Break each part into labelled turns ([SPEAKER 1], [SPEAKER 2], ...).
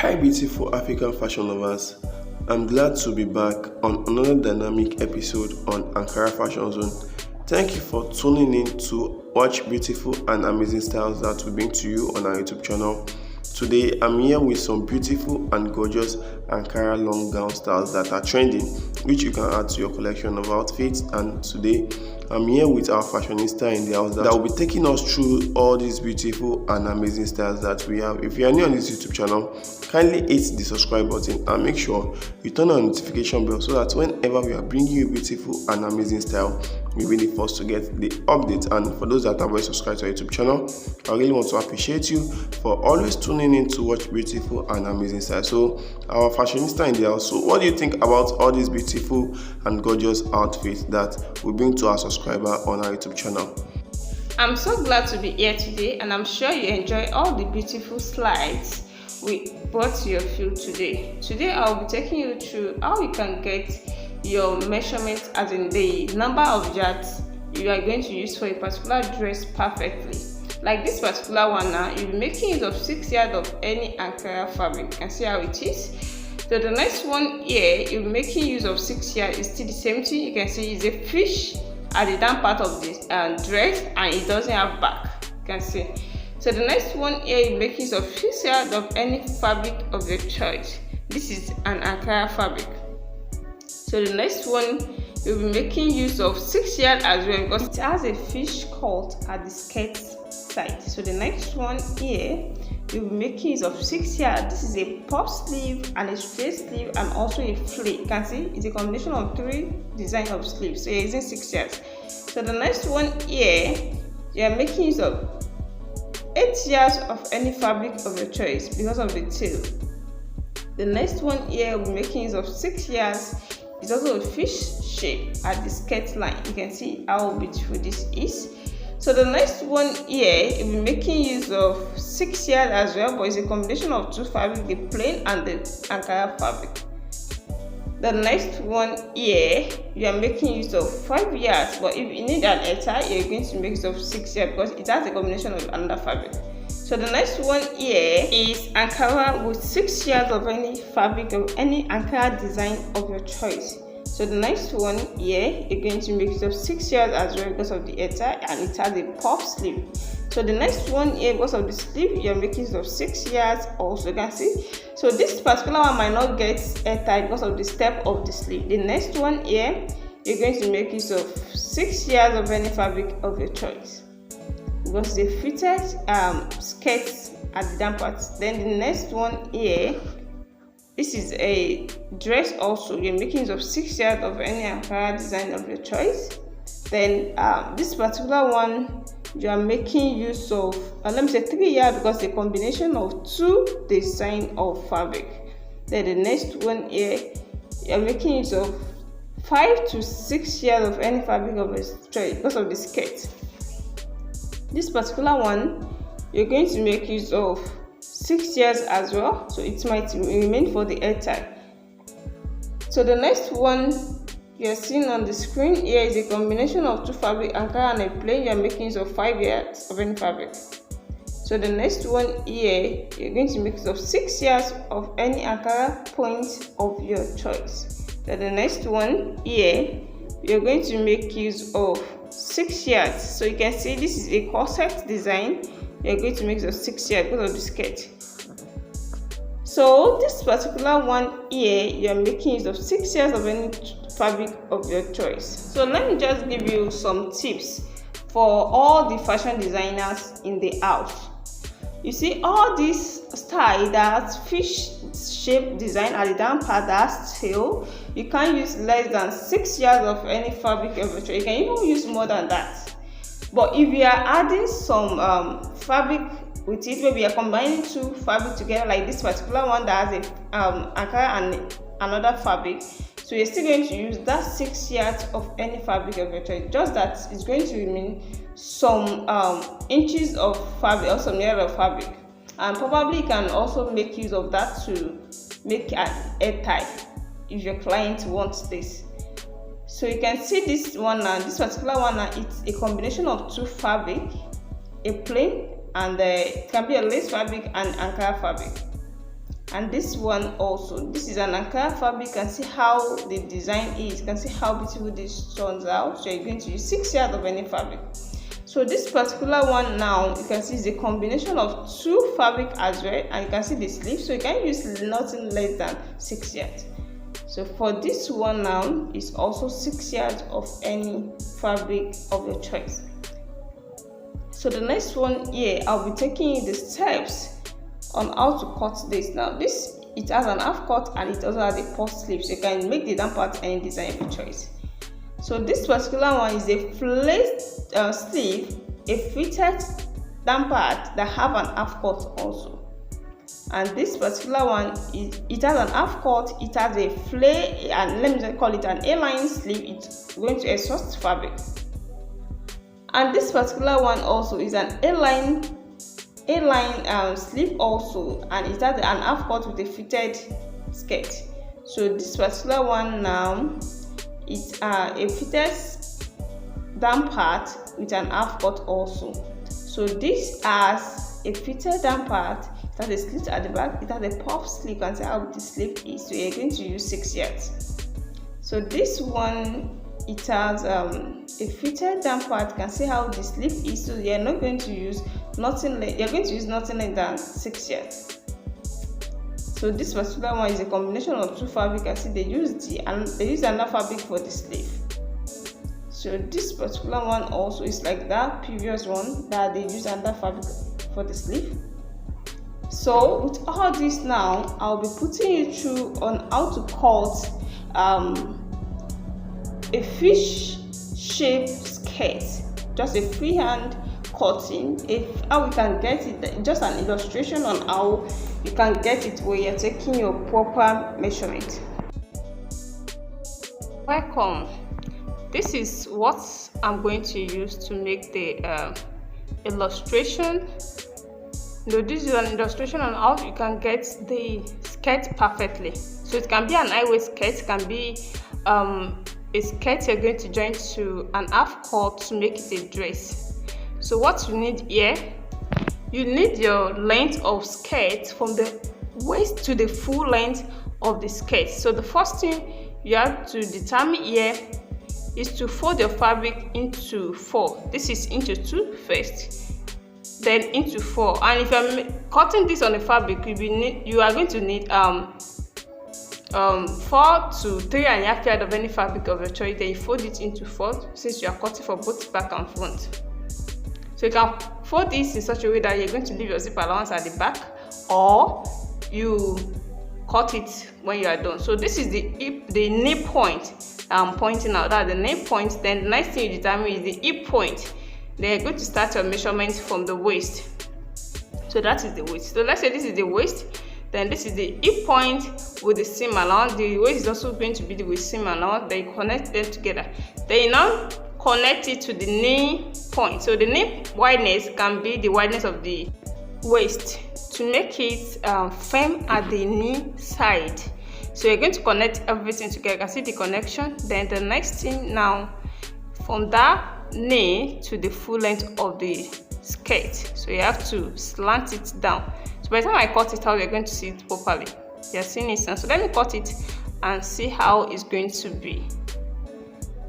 [SPEAKER 1] Hi beautiful African fashion lovers, I'm glad to be back on another dynamic episode on Ankara Fashion Zone. Thank you for tuning in to watch beautiful and amazing styles that we bring to you on our YouTube channel. Today I'm here with some beautiful and gorgeous Ankara long gown styles that are trending, which you can add to your collection of outfits. And today I'm here with our fashionista in the house that will be taking us through all these beautiful and amazing styles that we have. If you are new on this YouTube channel, kindly hit the subscribe button and make sure you turn on the notification bell so that whenever we are bringing you beautiful and amazing style, you'll be the first to get the update. And for those that have already subscribed to our YouTube channel, I really want to appreciate you for always tuning in to watch beautiful and amazing style. So our fashionista in the house, so what do you think about all these beautiful and gorgeous outfits that we bring to our subscriber on our YouTube channel?
[SPEAKER 2] I'm so glad to be here today, and I'm sure you enjoy all the beautiful slides we brought to your field today. Today I'll be taking you through how you can get your measurements, as in the number of yards you are going to use for a particular dress perfectly. Like this particular one now, you'll be making use of 6 yards of any Ankara fabric. You can see how it is. So the next one here, you'll be making use of 6 yards. It's still the same thing. You can see it's a fish at the down part of this dress, and it doesn't have back. You can see. So the next one here, you make use of 6 yards of any fabric of your choice. This is an Ankara fabric. So the next one, you'll be making use of 6 yards as well, because it has a fish cut at the skirt side. So the next one here, you'll be making use of 6 yards. This is a puff sleeve and a straight sleeve and also a flare. You can see it's a combination of 3 designs of sleeves. So you're using 6 yards. So the next one here, you're making use of 8 yards of any fabric of your choice because of the tail. The next one here will be making use of 6 yards. It's also a fish shape at the skirt line. You can see how beautiful this is. So the next one here, you'll be making use of 6 yards as well, but it's a combination of 2 fabrics, the plain and the Ankara fabric. The next one here, you are making use of 5 yards, but if you need an attire, you're going to make use of 6 yards because it has a combination of another fabric. So the next one here is Ankara with 6 yards of any fabric of any Ankara design of your choice. So the next one here, you're going to make use of 6 yards as well because of the attire, and it has a puff sleeve. So the next one here, because of the sleeve, you're making use of 6 yards also. You can see. So this particular one might not get attire because of the step of the sleeve. The next one here, you're going to make use of 6 yards of any fabric of your choice, because the fitted skirts at the down part. Then the next one here, this is a dress also. You're making use of 6 yards of any Ankara design of your choice. Then this particular one, you are making use of let me say 3 yards because it's a combination of 2 design of fabric. Then the next one here, you are making use of 5 to 6 yards of any fabric of your choice because of the skirt. This particular one, you're going to make use of 6 yards as well, so it might remain for the attire. So the next one you're seeing on the screen here is a combination of 2 fabric, Ankara and a plain. You're making use of 5 yards of any fabric. So the next one here, you're going to make use of 6 yards of any Ankara point of your choice. Then the next one here, you're going to make use of 6 yards. So you can see this is a corset design. You're going to make use of 6 yards because of the skirt. So this particular one here, you're making use of 6 yards of any fabric of your choice. So let me just give you some tips for all the fashion designers in the house. You see, all this style that fish shape design at the down part, that's tail, you can't use less than 6 yards of any fabric of your choice. You can even use more than that. But if you are adding some fabric with it, where we are combining 2 fabric together, like this particular one that has a Ankara and another fabric, so you're still going to use that 6 yards of any fabric of your choice. Just that it's going to remain some inches of fabric or some yards of fabric, and probably you can also make use of that to make an hair tie if your client wants this. So you can see this one now, this particular one now, it's a combination of 2 fabric, a plain and it can be a lace fabric and Ankara fabric. And this one also, this is an Ankara fabric. You can see how the design is, you can see how beautiful this turns out. So you're going to use 6 yards of any fabric. So this particular one now, you can see is a combination of 2 fabric as well, and you can see the sleeve, so you can use nothing less than 6 yards. So for this one now is also 6 yards of any fabric of your choice. So the next one here, I'll be taking you the steps on how to cut this. Now this, it has an half cut and it also has a puff sleeve, so you can make the down part any design of your choice. So this particular one is a flared sleeve, a fitted down part that have an half cut also. And this particular one is, it has an half cut, it has a flare, and let me call it an A-line sleeve. It's going to exhaust fabric. And this particular one also is an A-line sleeve also, and it has an half cut with a fitted skirt. So this particular one now, it's a fitted down part with an half cut also. So this has a fitted down part, it has a slit at the back, it has a puff sleeve. You can see how the sleeve is. So you're going to use 6 yards. So this one, it has a fitted down part. You can see how the sleeve is. So you're not going to use nothing less, you're going to use nothing less than 6 yards. So this particular one is a combination of 2 fabric. I see they use another fabric for the sleeve. So this particular one also is like that previous one that they use another fabric for the sleeve. So with all this now, I'll be putting you through on how to cut a fish shaped skirt, just a freehand cutting. How we can get it, just an illustration on how you can get it where you're taking your proper measurement. Welcome. This is what I'm going to use to make the illustration. This is an illustration on how you can get the skirt perfectly. So it can be an high waist skirt, it can be a skirt you're going to join to an half cut to make it a dress. So what you need here, you need your length of skirt from the waist to the full length of the skirt. So the first thing you have to determine here is to fold your fabric into 4. This is into 2 first, then into 4. And if you're cutting this on the fabric, you are going to need 4 to 3.5 yards of any fabric of your choice. Then you fold it into 4 since you are cutting for both back and front. So you can fold this in such a way that you're going to leave your zip allowance at the back, or you cut it when you are done. So this is the knee point I'm pointing out. That's the knee point. Then the next thing you determine is the hip point. Then you're going to start your measurement from the waist. So that is the waist. So let's say this is the waist. Then this is the hip point with the seam allowance. The waist is also going to be the with seam allowance. Then you connect them together. Then you now connect it to the knee point. So the knee wideness can be the wideness of the waist to make it firm at the knee side. So you're going to connect everything together. You can see the connection. Then the next thing now, from that knee to the full length of the skirt. So you have to slant it down. So by the time I cut it out, you're going to see it properly. You're seeing it now. So let me cut it and see how it's going to be.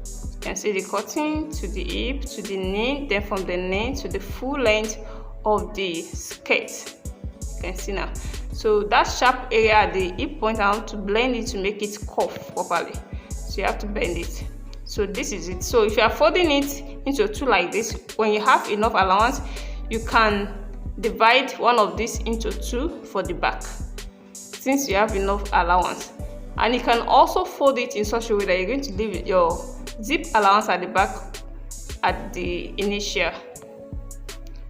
[SPEAKER 2] You can see the cutting to the hip, to the knee, then from the knee to the full length of the skirt. You can see now. So that sharp area at the hip point, I want to blend it to make it curve properly. So you have to bend it. So this is it. So if you are folding it into 2 like this, when you have enough allowance, you can divide one of these into 2 for the back, since you have enough allowance. And you can also fold it in such a way that you're going to leave your zip allowance at the back at the initial.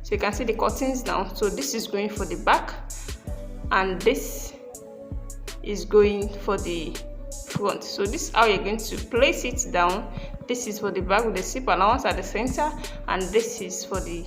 [SPEAKER 2] So you can see the cuttings now. So this is going for the back, and this is going for the front. So this is how you're going to place it down. This is for the back with the zip allowance at the center, and this is for the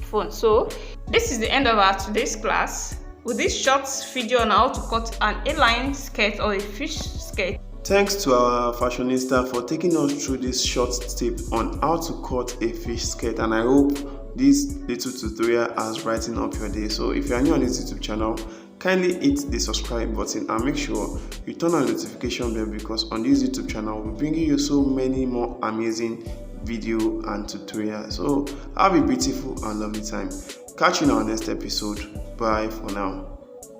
[SPEAKER 2] front. So this is the end of our today's class with this short video on how to cut an A-line skirt or a fish skirt.
[SPEAKER 1] Thanks to our fashionista for taking us through this short tip on how to cut a fish skirt, and I hope this little tutorial has brightened up your day. So if you are new on this YouTube channel, kindly hit the subscribe button and make sure you turn on the notification bell, because on this YouTube channel we'll be bringing you so many more amazing video and tutorials. So have a beautiful and lovely time. Catch you in our next episode. Bye for now.